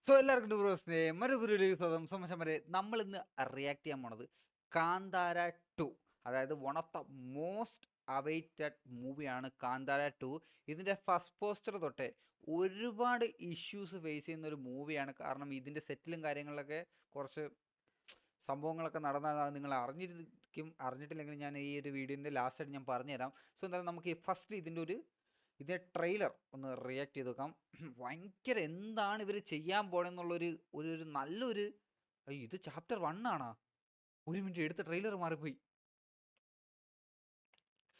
So എല്ലാവർക്കും ഡൂറോസിനെ മറുപടി സ്വതം സമരെ നമ്മൾ ഇന്ന് റിയാക്ട് ചെയ്യാൻ പോണത് കാന്താര 2. അതായത് one of the most awaited മൂവിയാണ് കാന്താര 2. ഇതിൻ്റെ ഫസ്റ്റ് പോസ്റ്റർ തൊട്ടേ ഒരുപാട് ഇഷ്യൂസ് ഫേസ് ചെയ്യുന്ന ഒരു മൂവിയാണ്. കാരണം ഇതിൻ്റെ സെറ്റിലും കാര്യങ്ങളിലൊക്കെ കുറച്ച് സംഭവങ്ങളൊക്കെ നടന്നാൽ നിങ്ങൾ അറിഞ്ഞിട്ടില്ലെങ്കിൽ ഞാൻ ഈ ഒരു വീഡിയോൻ്റെ ലാസ്റ്റായിട്ട് ഞാൻ പറഞ്ഞുതരാം. സോ എന്തായാലും നമുക്ക് ഫസ്റ്റ് ഇതിൻ്റെ ട്രെയിലർ ഒന്ന് റിയാക്ട് ചെയ്ത് നോക്കാം. ഭയങ്കര എന്താണ് ഇവർ ചെയ്യാൻ പോണെന്നുള്ളൊരു ഒരു നല്ലൊരു ഇത് ചാപ്റ്റർ 1 ആണോ? ഒരു മിനിറ്റ് എടുത്ത ട്രെയിലർ മാറിപ്പോയി.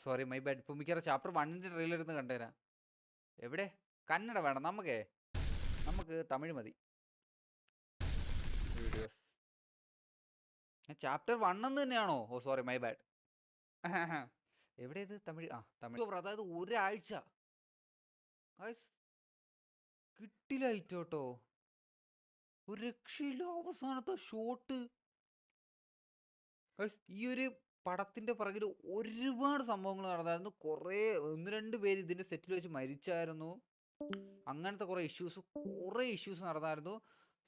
Sorry my bad. ഇപ്പോൾ മിക്കവാറും ചാപ്റ്റർ 1ൻ്റെ ട്രെയിലർ ഇന്ന് കണ്ടുതരാം. എവിടെ? കന്നഡ വേണം നമുക്ക് തമിഴ് മതി. വീഡിയോസ് ചാപ്റ്റർ 1 എന്ന് തന്നെയാണോ? ഓ സോറി മൈ ബാഡ്. എവിടെ ഇത്? തമിഴ്. തമിഴ്. അതായത് ഒരാഴ്ച കിട്ടിലായിട്ട് കേട്ടോ, ഒരു രക്ഷയില്ല. അവസാനത്തെ ഷോട്ട് ഈ ഒരു പടത്തിന്റെ പുറകിൽ ഒരുപാട് സംഭവങ്ങൾ നടന്നായിരുന്നു. കുറേ 1-2 പേര് ഇതിന്റെ സെറ്റിൽ വെച്ച് മരിച്ചായിരുന്നു. അങ്ങനത്തെ കുറേ ഇഷ്യൂസ് നടന്നായിരുന്നു.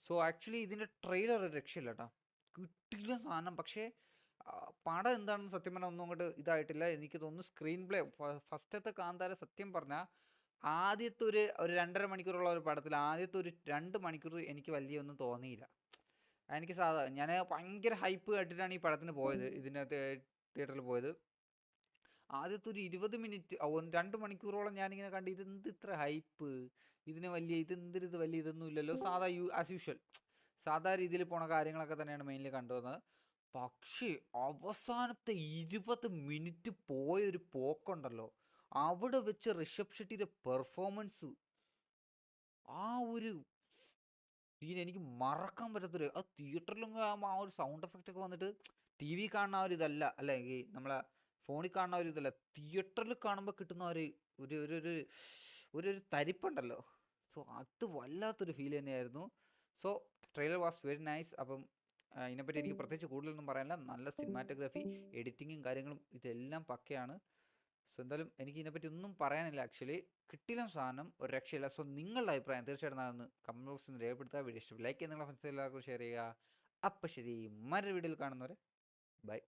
സോ ആക്ച്വലി ഇതിന്റെ ട്രെയിലർ ഒരു രക്ഷയില്ല കേട്ടോ, കിട്ടില്ല സാധനം. പക്ഷേ പടം എന്താണെന്ന് സത്യം പറഞ്ഞാൽ ഒന്നും അങ്ങോട്ട് ഇതായിട്ടില്ല. എനിക്ക് തോന്നുന്നു സ്ക്രീൻ പ്ലേ ഫസ്റ്റത്തെ കാന്താര സത്യം പറഞ്ഞാൽ ആദ്യത്തെ ഒരു 2.5 മണിക്കൂറുള്ള ഒരു പടത്തിൽ ആദ്യത്തെ ഒരു 2 മണിക്കൂർ എനിക്ക് വലിയ ഒന്നും തോന്നിയില്ല. എനിക്ക് ഞാൻ ഭയങ്കര ഹൈപ്പ് കേട്ടിട്ടാണ് ഈ പടത്തിന് പോയത്, ഇതിനകത്ത് തിയേറ്ററിൽ പോയത്. ആദ്യത്തെ ഒരു 20 മിനിറ്റ് 2 മണിക്കൂറോളം ഞാനിങ്ങനെ കണ്ട് ഇതെന്ത് ഇത്ര ഹൈപ്പ്, ഇതിന് ഇത് വലിയ ഇതൊന്നും ഇല്ലല്ലോ, ആസ് യൂഷ്വൽ സാധാ രീതിയിൽ പോണ കാര്യങ്ങളൊക്കെ തന്നെയാണ് മെയിൻലി കണ്ടുവന്നത്. പക്ഷേ അവസാനത്തെ 20 മിനിറ്റ് പോയൊരു പോക്കുണ്ടല്ലോ, അവിടെ വെച്ച് ഋഷഭ് ഷെട്ടിയുടെ പെർഫോമൻസ്, ആ ഒരു സീൻ എനിക്ക് മറക്കാൻ പറ്റത്തില്ല. ആ തിയേറ്ററിലും ആ ഒരു സൗണ്ട് എഫക്റ്റ് ഒക്കെ വന്നിട്ട് ടി വി കാണുന്ന ആ ഒരു ഇതല്ല, അല്ലെങ്കിൽ നമ്മളെ ഫോണിൽ കാണുന്ന ഒരു ഇതല്ല, തിയേറ്ററിൽ കാണുമ്പോൾ കിട്ടുന്ന ഒരു ഒരു ഒരു ഒരു ഒരു തരിപ്പുണ്ടല്ലോ. സോ അത് വല്ലാത്തൊരു ഫീൽ തന്നെയായിരുന്നു. So trailer was very nice. അപ്പം ഇതിനെപ്പറ്റി എനിക്ക് പ്രത്യേകിച്ച് കൂടുതലൊന്നും പറയാനില്ല. നല്ല സിനിമാറ്റോഗ്രാഫി, എഡിറ്റിങ്ങും കാര്യങ്ങളും ഇതെല്ലാം പക്കയാണ്. സോ എന്തായാലും എനിക്ക് ഇതിനെപ്പറ്റി ഒന്നും പറയാനില്ല. ആക്ച്വലി കിട്ടില്ല സാധനം, ഒരു രക്ഷയില്ല. സോ നിങ്ങളുടെ അഭിപ്രായം തീർച്ചയായിട്ടും നാളെ കമന്റ് ബോക്സിൽ നിന്ന് രേഖപ്പെടുത്തുക. വീഡിയോ ഇഷ്ടം ലൈക്ക് ചെയ്യുക, നിങ്ങളുടെ ഫ്രണ്ട്സ് എല്ലാവർക്കും ഷെയർ ചെയ്യുക. അപ്പം ശരി, മറ്റൊരു വീഡിയോയിൽ കാണുന്നവരെ ബൈ.